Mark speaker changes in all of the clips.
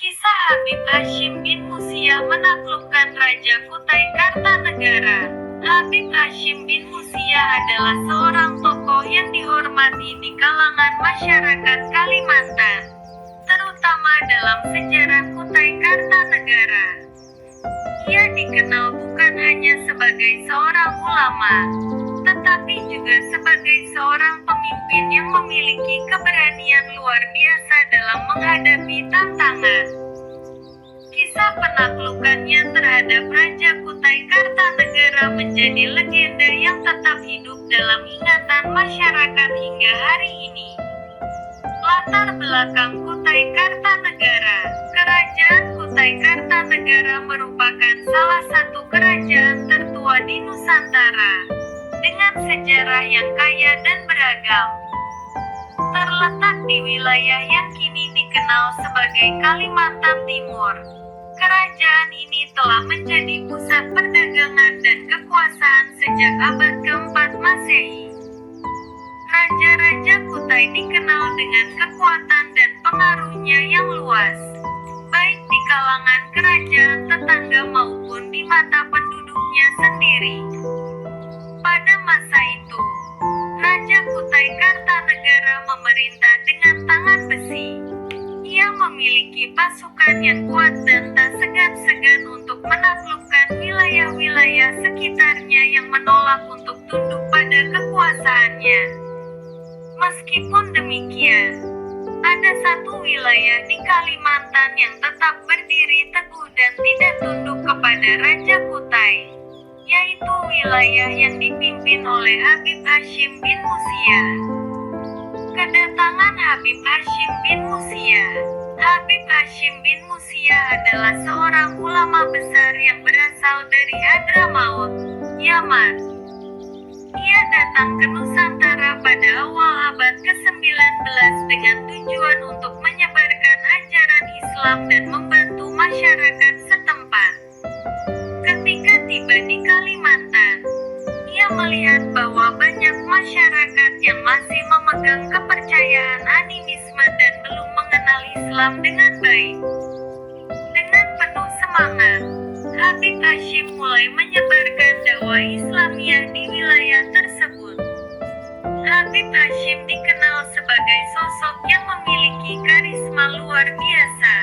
Speaker 1: Kisah Habib Hashim bin Musyah menaklukkan Raja Kutai Kartanegara. Habib Hashim bin Musyah adalah seorang tokoh yang dihormati di kalangan masyarakat Kalimantan, terutama dalam sejarah Kutai Kartanegara. Ia dikenal bukan hanya sebagai seorang ulama, tetapi juga sebagai seorang pemimpin yang memiliki keberanian luar biasa dalam menghadapi tantangan. Kisah penaklukannya terhadap Raja Kutai Kartanegara menjadi legenda yang tetap hidup dalam ingatan masyarakat hingga hari ini. Latar belakang Kutai Kartanegara. Kerajaan Kutai Kartanegara merupakan salah satu kerajaan tertua di Nusantara, dengan sejarah yang kaya dan beragam. Terletak di wilayah yang kini dikenal sebagai Kalimantan Timur, kerajaan ini telah menjadi pusat perdagangan dan kekuasaan sejak abad ke-4 Masehi. Raja-raja Kutai dikenal dengan kekuatan dan pengaruhnya yang luas, baik di kalangan kerajaan tetangga maupun di mata penduduknya sendiri. Pada masa itu, Raja Kutai Kartanegara memerintah dengan tangan besi. Ia memiliki pasukan yang kuat dan tak segan-segan untuk menaklukkan wilayah-wilayah sekitarnya yang menolak untuk tunduk pada kekuasaannya. Meskipun demikian, ada satu wilayah di Kalimantan yang tetap berdiri teguh dan tidak tunduk kepada Raja Kutai, yaitu wilayah yang dipimpin oleh Habib Hashim bin Musyah. Kedatangan Habib Hashim bin Musyah. Habib Hashim bin Musyah adalah seorang ulama besar yang berasal dari Hadramaut, Yaman. Ia datang ke Nusantara pada awal abad ke-19 dengan tujuan untuk menyebarkan ajaran Islam dan membantu masyarakat setempat. Ketika tiba di Kalimantan, ia melihat bahwa banyak masyarakat yang masih memegang kepercayaan animisme dan belum mengenal Islam dengan baik. Dengan penuh semangat, Habib Hashim mulai menyebarkan dakwah Islamiyah di wilayah tersebut. Habib Hashim dikenal sebagai sosok yang memiliki karisma luar biasa.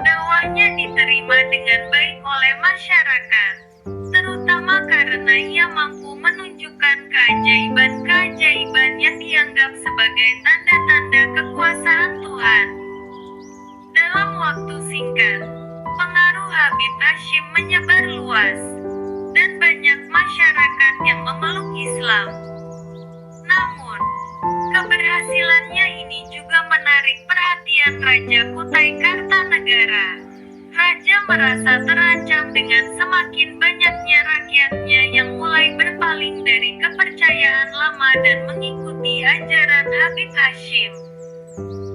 Speaker 1: Dakwahnya diterima dengan baik oleh masyarakat, terutama karena ia mampu menunjukkan keajaiban-keajaiban yang dianggap sebagai tanda-tanda kekuasaan Tuhan. Dalam waktu singkat, pengaruh Habib Hashim menyebar luas, dan banyak masyarakat yang memeluk Islam. Namun, keberhasilannya ini juga menarik perhatian Raja Kutai Kartanegara. Raja merasa terancam dengan semakin banyaknya rakyatnya yang mulai berpaling dari kepercayaan lama dan mengikuti ajaran Habib Hashim.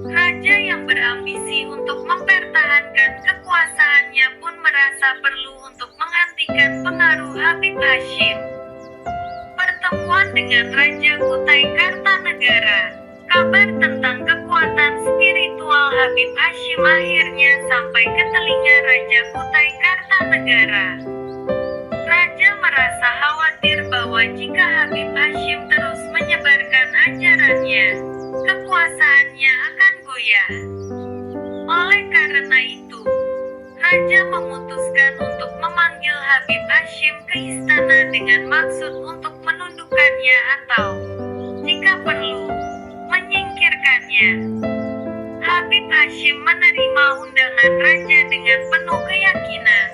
Speaker 1: Raja yang berambisi untuk mempertahankan kekuasaannya pun merasa perlu untuk menghentikan pengaruh Habib Hashim. Pertemuan dengan Raja Kutai Kartanegara. Kabar tentang kekuatan spiritual Habib Hashim akhirnya sampai ke telinga Raja Kutai Kartanegara. Raja merasa khawatir bahwa jika Habib Hashim terus menyebarkan ajarannya, kekuasaannya akan goyah. Oleh karena itu, Raja memutuskan untuk memanggil Habib Hashim ke istana dengan maksud untuk menundukkannya atau, jika perlu, menyingkirkannya. Habib Hashim menerima undangan Raja dengan penuh keyakinan.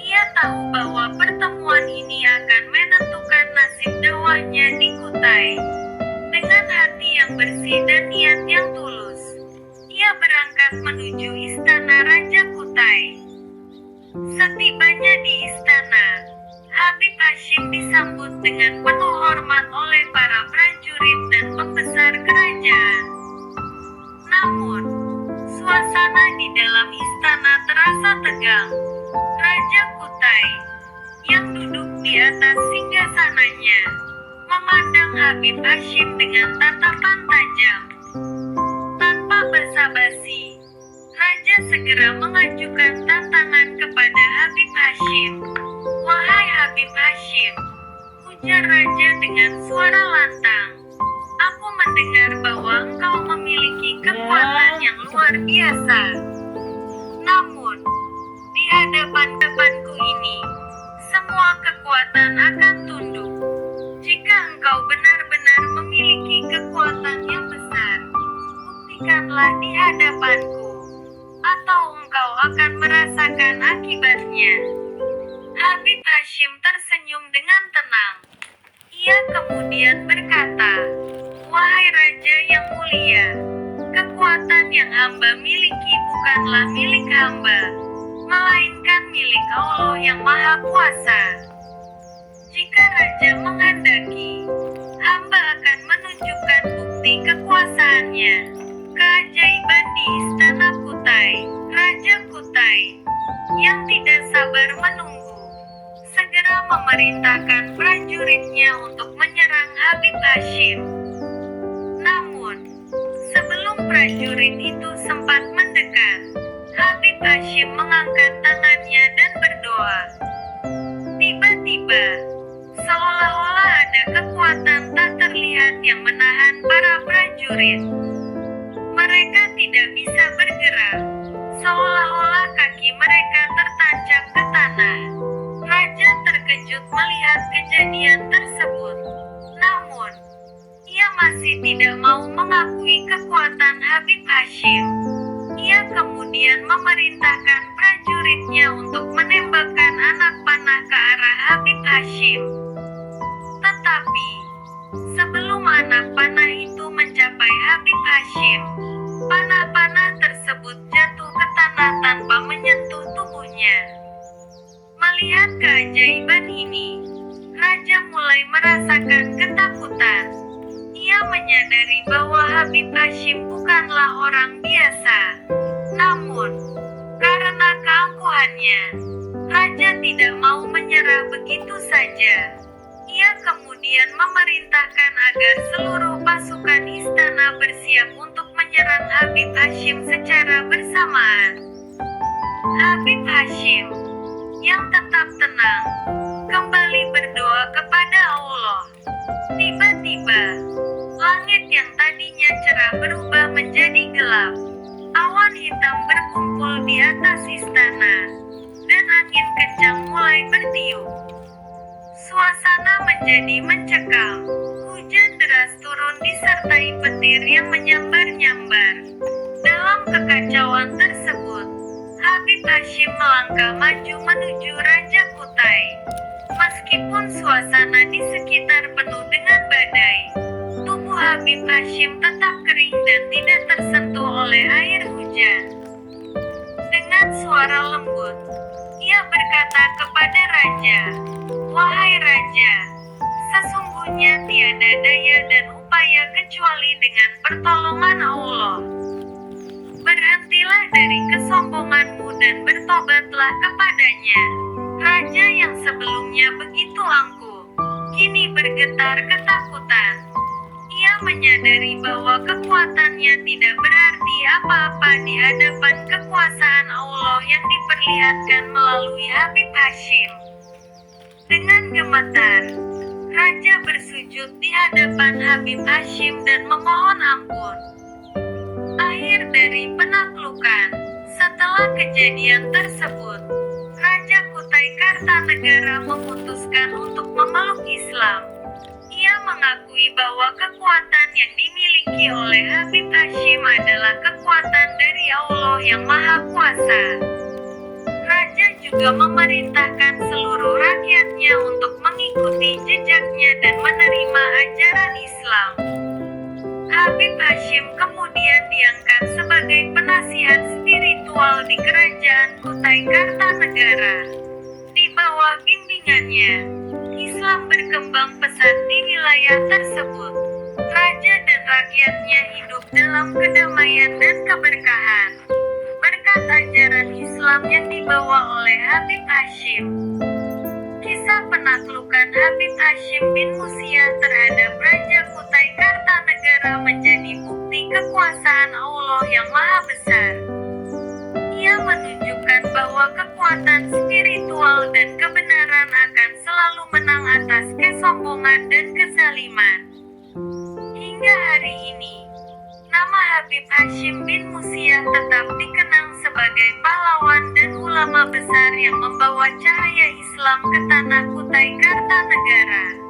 Speaker 1: Ia tahu bahwa pertemuan ini akan menentukan nasib dakwahnya di Kutai. Dengan hati yang bersih dan niat yang tulus, ia berangkat menuju istana Raja Kutai. Setibanya di istana, Habib Hashim disambut dengan penuh hormat oleh para prajurit dan pembesar kerajaan. Namun, suasana di dalam istana terasa tegang. Raja Kutai, yang duduk di atas singgasananya, memandang Habib Hashim dengan tatapan tajam. Tanpa basa-basi, Raja segera mengajukan tantangan kepada Habib Hashim. "Wahai Habib Hashim," ujar raja dengan suara lantang, "aku mendengar bahwa engkau memiliki kekuatan yang luar biasa. Namun, di hadapan-depanku ini, semua kekuatan akan tunduk. Jika engkau benar-benar memiliki kekuatan yang besar, buktikanlah di hadapanku, atau engkau akan merasakan akibatnya." Habib Hashim tersenyum dengan tenang. Ia kemudian berkata, "Wahai Raja yang mulia, kekuatan yang hamba miliki bukanlah milik hamba, melainkan milik Allah yang Maha Kuasa. Jika Raja menghendaki, hamba akan menunjukkan bukti kekuasaannya." Keajaiban di Istana Kutai. Raja Kutai, yang tidak sabar menunggu, segera memerintahkan prajuritnya untuk menyerang Habib Hashim. Namun, sebelum prajurit itu sempat mendekat, Habib Hashim mengangkat tangannya dan berdoa. Tiba-tiba, seolah-olah ada kekuatan tak terlihat yang menahan para prajurit. Mereka tidak bisa bergerak, seolah-olah kaki mereka tertancap ke tanah. Raja terkejut melihat kejadian tersebut. Namun, ia masih tidak mau mengakui kekuatan Habib Hashim. Ia kemudian memerintahkan prajuritnya untuk menembakkan anak panah ke arah Habib Hashim. Tetapi, sebelum anak panah itu mencapai Habib Hashim, panah-panah tersebut jatuh ke tanah tanpa menyentuh tubuhnya. Melihat keajaiban ini, Raja mulai merasakan ketakutan. Ia menyadari bahwa Habib Hashim bukanlah orang biasa. Namun, karena keangkuhannya, Raja tidak mau menyerah begitu saja. Ia kemudian memerintahkan agar seluruh pasukan istana bersiap untuk menyerang Habib Hashim secara bersamaan. Habib Hashim, yang tetap tenang, kembali berdoa kepada Allah. Tiba-tiba, langit yang tadinya cerah berubah menjadi gelap. Awan hitam berkumpul di atas istana, dan angin kencang mulai bertiup. Suasana menjadi mencekam. Hujan deras turun disertai petir yang menyambar-nyambar. Dalam kekacauan tersebut, Habib Hashim melangkah maju menuju Raja Kutai. Meskipun suasana di sekitar penuh dengan badai, tubuh Habib Hashim tetap kering dan tidak tersentuh oleh air hujan. Dengan suara lembut, ia berkata kepada Raja, "Wahai Raja, sesungguhnya tiada daya dan upaya kecuali dengan pertolongan Allah. Berhentilah dari kesombonganmu dan bertobatlah kepadanya." Raja yang sebelumnya begitu angkuh, kini bergetar ketakutan. Ia menyadari bahwa kekuatannya tidak berarti apa-apa di hadapan kekuasaan Allah yang diperlihatkan melalui Habib Hashim. Dengan gemetar, Raja bersujud di hadapan Habib Hashim dan memohon ampun. Akhir dari penaklukan. Setelah kejadian tersebut, Raja Kutai Kartanegara memutuskan untuk memeluk Islam. Ia mengakui bahwa kekuatan yang dimiliki oleh Habib Hashim adalah kekuatan dari Allah yang Maha Kuasa. Raja juga memerintahkan seluruh rakyatnya untuk mengikuti jejaknya dan menerima ajaran Islam. Habib Hashim kemudian diangkat sebagai penasihat spiritual di Kerajaan Kutai Kartanegara. Di bawah bimbingannya, Islam berkembang pesat di wilayah tersebut. Raja dan rakyatnya hidup dalam kedamaian dan keberkahan berkat ajaran Islam yang dibawa oleh Habib Hashim. Kisah penaklukan Habib Hashim bin Musia terhadap Raja Kutai Kartanegara menjadi bukti kekuasaan Allah yang Maha Besar. mengajarkan bahwa kekuatan spiritual dan kebenaran akan selalu menang atas kesombongan dan kezaliman. Hingga hari ini, nama Habib Hashim bin Musyah tetap dikenang sebagai pahlawan dan ulama besar yang membawa cahaya Islam ke tanah Kutai Kartanegara.